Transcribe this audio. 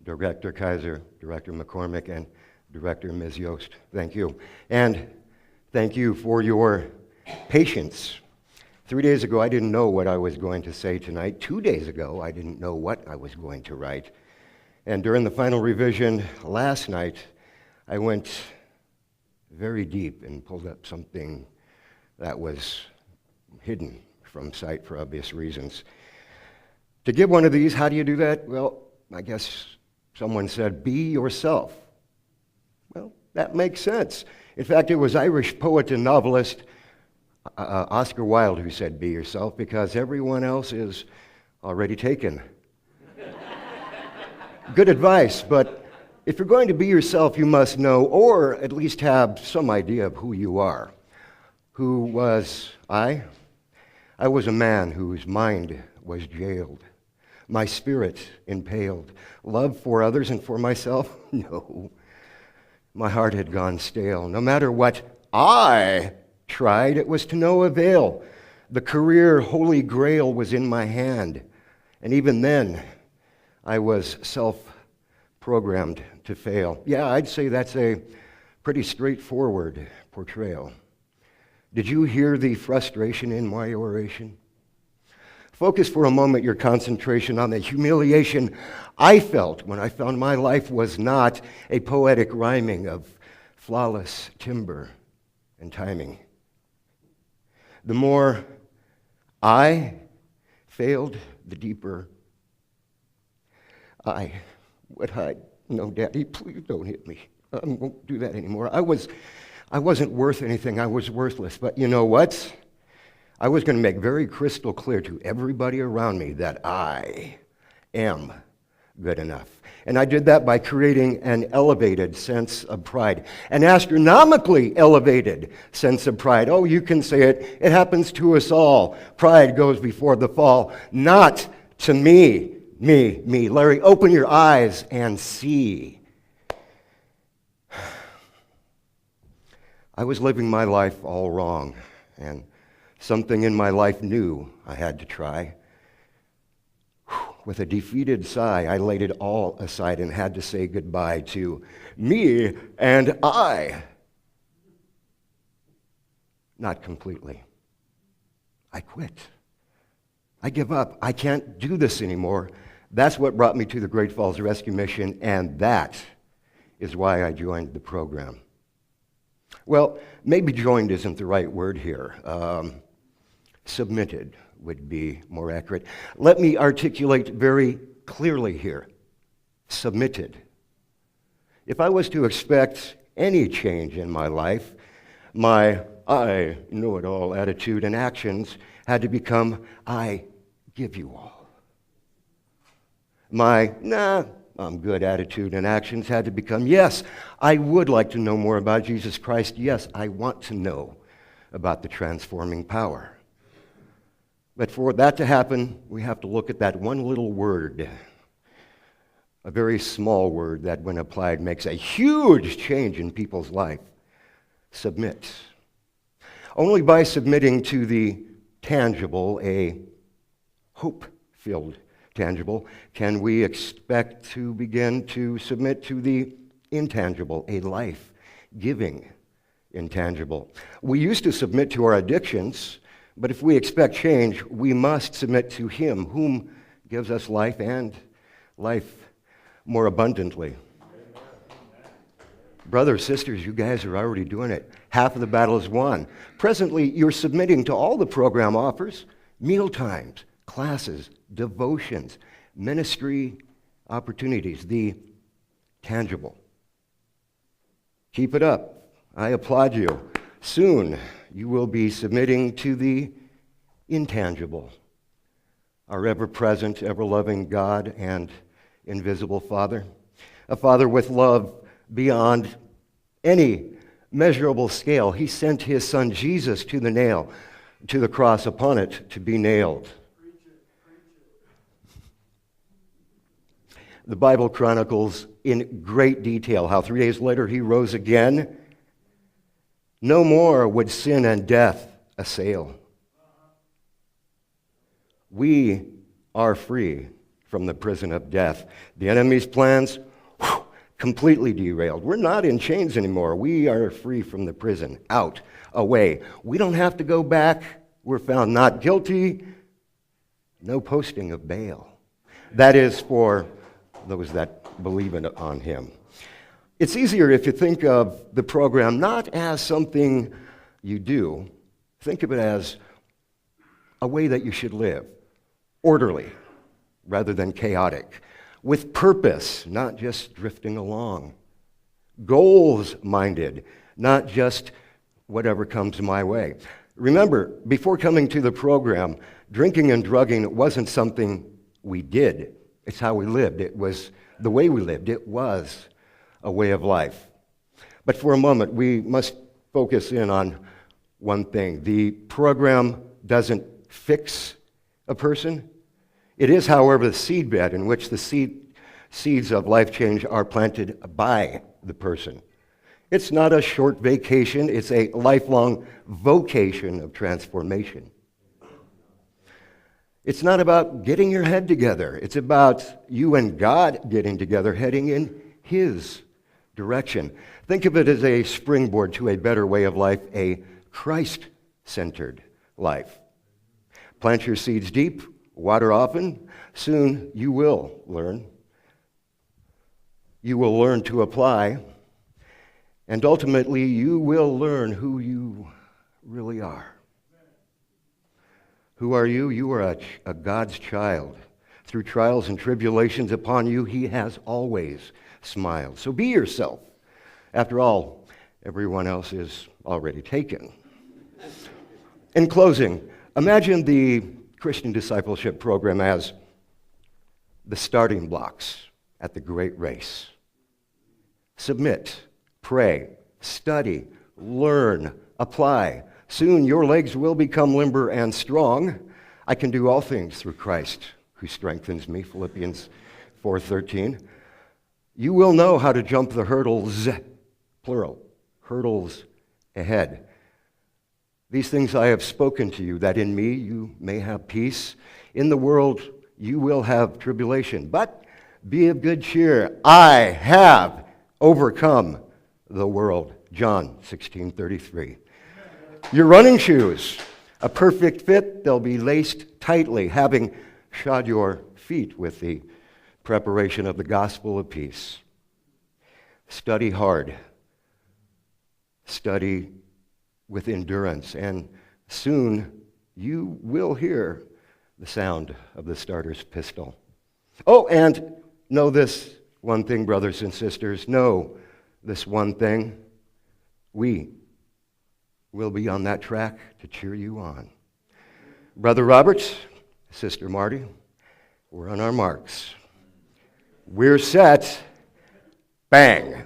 Director Kaiser, Director McCormick, and Director Ms. Yost. Thank you. And thank you for your patience. 3 days ago, I didn't know what I was going to say tonight. 2 days ago, I didn't know what I was going to write. And during the final revision last night, I went very deep and pulled up something that was hidden from sight for obvious reasons. To give one of these, how do you do that? Well, I guess someone said, be yourself. Well, that makes sense. In fact, it was Irish poet and novelist Oscar Wilde who said, be yourself, because everyone else is already taken. Good advice, but if you're going to be yourself, you must know, or at least have some idea of who you are. Who was I? I was a man whose mind was jailed, my spirit impaled. Love for others and for myself? No. My heart had gone stale. No matter what I tried, it was to no avail. The career holy grail was in my hand, and even then, I was self-programmed to fail. Yeah, I'd say that's a pretty straightforward portrayal. Did you hear the frustration in my oration? Focus for a moment your concentration on the humiliation I felt when I found my life was not a poetic rhyming of flawless timbre and timing. The more I failed, the deeper I would hide. No, Daddy, please don't hit me. I won't do that anymore. I wasn't worth anything. I was worthless. But you know what? I was going to make very crystal clear to everybody around me that I am good enough. And I did that by creating an elevated sense of pride, an astronomically elevated sense of pride. Oh, you can say it. It happens to us all. Pride goes before the fall. Not to me. Me. Larry, open your eyes and see. I was living my life all wrong, and something in my life knew I had to try. With a defeated sigh, I laid it all aside and had to say goodbye to me and I. Not completely. I quit. I give up. I can't do this anymore. That's what brought me to the Great Falls Rescue Mission, and that is why I joined the program. Well, maybe joined isn't the right word here. Submitted would be more accurate. Let me articulate very clearly here. Submitted. If I was to expect any change in my life, my I know-it-all attitude and actions had to become I give you all. My I'm good attitude and actions had to become, yes, I would like to know more about Jesus Christ. Yes, I want to know about the transforming power. But for that to happen, we have to look at that one little word, a very small word that when applied makes a huge change in people's life. Submit. Only by submitting to the tangible, a hope-filled tangible, can we expect to begin to submit to the intangible, a life-giving intangible. We used to submit to our addictions, but if we expect change, we must submit to Him, whom gives us life and life more abundantly. Brothers, sisters, you guys are already doing it. Half of the battle is won. Presently, you're submitting to all the program offers, meal times, classes, devotions, ministry opportunities, the tangible. Keep it up. I applaud you. Soon, you will be submitting to the intangible, our ever-present, ever-loving God and invisible Father, a Father with love beyond any measurable scale. He sent His Son Jesus to the cross, upon it to be nailed. The Bible chronicles in great detail how 3 days later He rose again. No more would sin and death assail. We are free from the prison of death. The enemy's plans, completely derailed. We're not in chains anymore. We are free from the prison, out, away. We don't have to go back. We're found not guilty. No posting of bail. That is for those that believe on him. It's easier if you think of the program not as something you do. Think of it as a way that you should live, orderly rather than chaotic, with purpose, not just drifting along, goals-minded, not just whatever comes my way. Remember, before coming to the program, drinking and drugging wasn't something we did. It's how we lived. It was the way we lived. It was a way of life. But for a moment, we must focus in on one thing. The program doesn't fix a person. It is, however, the seedbed in which the seeds of life change are planted by the person. It's not a short vacation. It's a lifelong vocation of transformation. It's not about getting your head together. It's about you and God getting together, heading in His direction. Think of it as a springboard to a better way of life, a Christ-centered life. Plant your seeds deep, water often. Soon you will learn. You will learn to apply. And ultimately, you will learn who you really are. Who are you? You are a God's child. Through trials and tribulations upon you, He has always smiled. So be yourself. After all, everyone else is already taken. In closing, imagine the Christian Discipleship Program as the starting blocks at the great race. Submit, pray, study, learn, apply. Soon your legs will become limber and strong. I can do all things through Christ who strengthens me, Philippians 4:13. You will know how to jump the hurdles, plural, hurdles ahead. These things I have spoken to you, that in me you may have peace. In the world you will have tribulation, but be of good cheer. I have overcome the world. John 16:33. Your running shoes, a perfect fit, they'll be laced tightly, having shod your feet with the preparation of the gospel of peace. Study hard. Study with endurance, and soon you will hear the sound of the starter's pistol. Oh, and know this one thing, brothers and sisters. Know this one thing. We will be on that track to cheer you on. Brother Roberts, Sister Marty, we're on our marks. We're set. Bang.